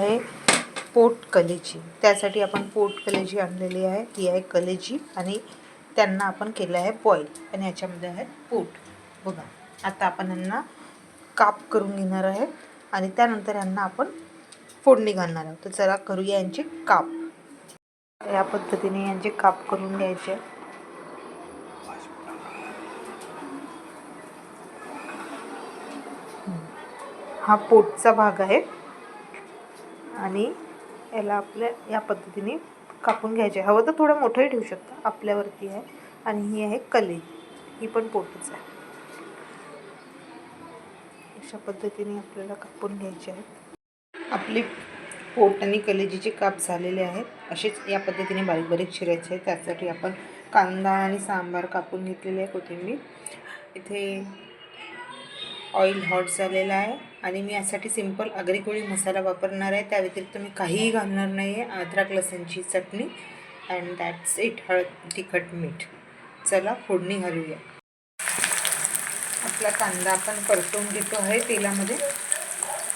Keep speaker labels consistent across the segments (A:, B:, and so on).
A: आहे पोट कलेजी. त्यासाठी आपण पोट कलेजी आणलेली आहे. ती आहे कलेजी आणि त्यांना आपण केलं आहे बॉईल आणि याच्यामध्ये आहे पोट. बघा, आता आपण यांना काप करून घेणार आहे आणि त्यानंतर यांना आपण फोडणी घालणार आहोत. तर चला करूया यांचे काप. या पद्धतीने यांचे काप करून घ्यायचे. हा पोटचा भाग आहे आणि याला आपल्या या पद्धतीने कापून घ्यायचे. हवं तर थोडं मोठंही ठेवू शकता, आपल्यावरती आहे. आणि ही आहे कलेजी, ही पण पोटच आहे. अशा पद्धतीने आपल्याला कापून घ्यायचे आहेत. आपली पोट आणि कलेजीचे काप झालेले आहेत. असेच या पद्धतीने बारीक बारीक चिरायचे आहेत. त्यासाठी आपण कांदा आणि सांबार कापून घेतलेले आहे, कोथिंबीर. इथे ऑइल हॉट झालेला आहे आणि मी यासाठी सिंपल आगरी कोळी मसाला वापरणार आहे. त्या व्यतिरिक्त मी काहीही घालणार नाही आहे. अद्रक लसूणची चटणी अँड दॅट्स इट. हळद, तिखट, मीठ. चला फोडणी घालूया. आपला कांदा आपण परतवून घेतो आहे तेलामध्ये.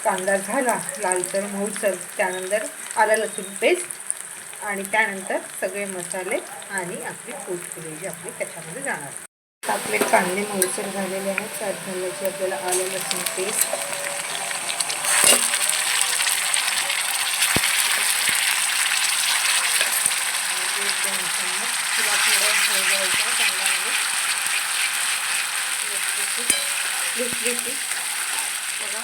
A: कांदा झाला लालसर मऊसर, त्यानंतर आलं लसूण पेस्ट आणि त्यानंतर सगळे मसाले आणि आपली पोट कलेजी आपली त्याच्यामध्ये जाणार. आपले कांदे मऊसर झालेले आहेत. त्यात घालायची आपल्याला आलं लसूण पेस्ट, तिला थोडं हलवायचं कांद्यामध्ये. बघा,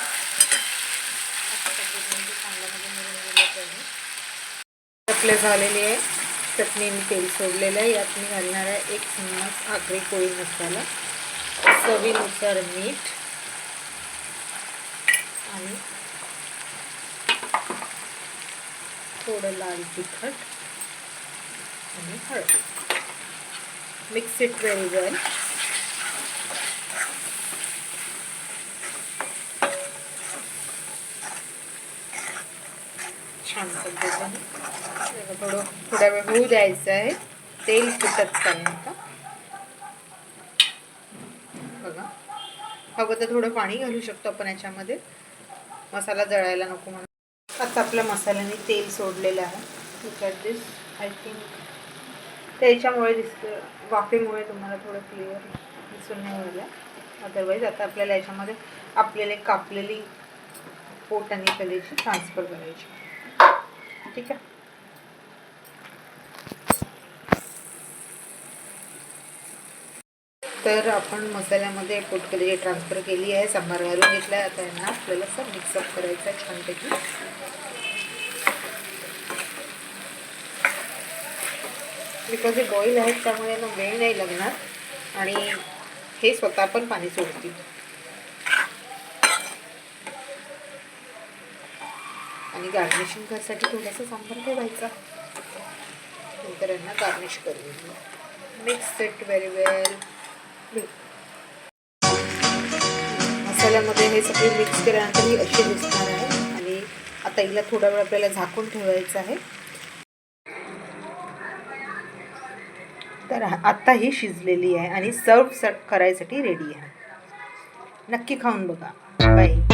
A: अशा पद्धतीने कांद्यामध्ये मिळून गेलं पाहिजे. आपले झालेली आहे चटणी आणि तेल सोडलेलं आहे. यात मी घालणार आहे 1 चम्मच आगरी कोळी मसाला, चवीनुसार मीठ आणि थोडं लाल तिखट आणि हळद. मिक्स इट व्हेरी वेल. छान पद्धतीने थोडा वेळ होऊ द्यायचं आहे, तेल सुटतपर्यंत. बघा, हवं तर थोडं पाणी घालू शकतो आपण याच्यामध्ये, मसाला जळायला नको म्हणून. आता आपल्या मसाल्याने तेल सोडलेलं आहे. Look at this. I think त्याच्यामुळे दिसतं, वाफेमुळे तुम्हाला थोडं क्लिअर दिसून नाही राहिलं. अदरवाईज आता आपल्याला याच्यामध्ये आपल्याला कापलेली पोट आणि कलेजी ट्रान्सफर करायची. ठीक आहे. तर आपण मसाल्यामध्ये पोट कलेजी ट्रान्सफर केली आहे, सांबार घालून घेतला आहे. आता यांना आपल्याला असं मिक्सअप करायचं आहे छानपैकी. बिकॉज हे बॉईल आहेत त्यामुळे ना वेळ नाही लागणार आणि हे स्वतः पण पाणी सोडतील. आणि गार्निशिंग करण्यासाठी थोडासा सांबार ठेवायचा. नंतर यांना गार्निश करून मिक्स इट व्हेरी वेल. मसाल्यामध्ये हे सगळे मिक्स केल्यानंतर ही अशी दिसणार आहे. आणि आता हिला थोडा वेळ आपल्याला झाकून ठेवायचं आहे. तर आता ही शिजलेली आहे आणि सर्व करायसाठी रेडी आहे. नक्की खाऊन बघा. बाय.